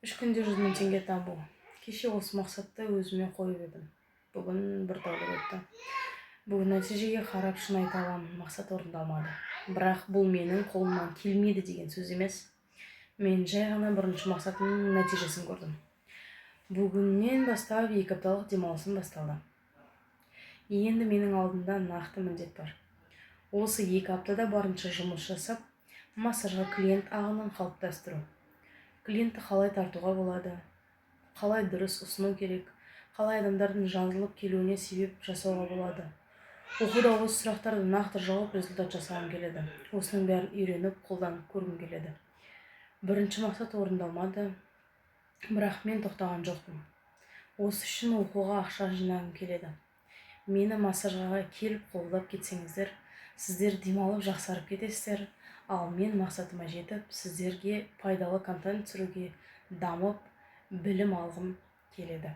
3 күнде 100 000 теңге табу. Кеше осы мақсатты өзіме қойып едім. Бүгін бір тәулік өтті. Бүгін нәтижеге қарап шын айта аламын, мақсат орындалмады. Бірақ бұл менің қолымнан келмейді деген сөз емес. Мен жай ғана бірінші мақсатымның нәтижесін көрдім. Бүгіннен бастап 2 апталық демалысым басталды. Енді менің алдымда нақты міндет бар. Осы 2 аптада барынша жұмыс жасап, массажға клиент ағынын қалыптастыру. Клиентті қалай тартуға болады, қалай дұрыс ұсыну керек, қалай адамдардың жазылып келуіне себеп жасауға болады. Оқуда осы сұрақтарды нақты жауап результат жасағым келеді. Осының бәрін үйреніп, қолданып көргім келеді. Бірінші мақсат орындалмады, бірақ мен тоқтаған жоқпын. Осы үшін оқуға ақша жинағым келеді. Мені массажға келіп қолдап кетсеңіздер, сіздер демалып жақсарып кетесіздер, ал мен мақсатыма жетіп, сіздерге пайдалы контент түсіруге, дамып, білім алғым келеді.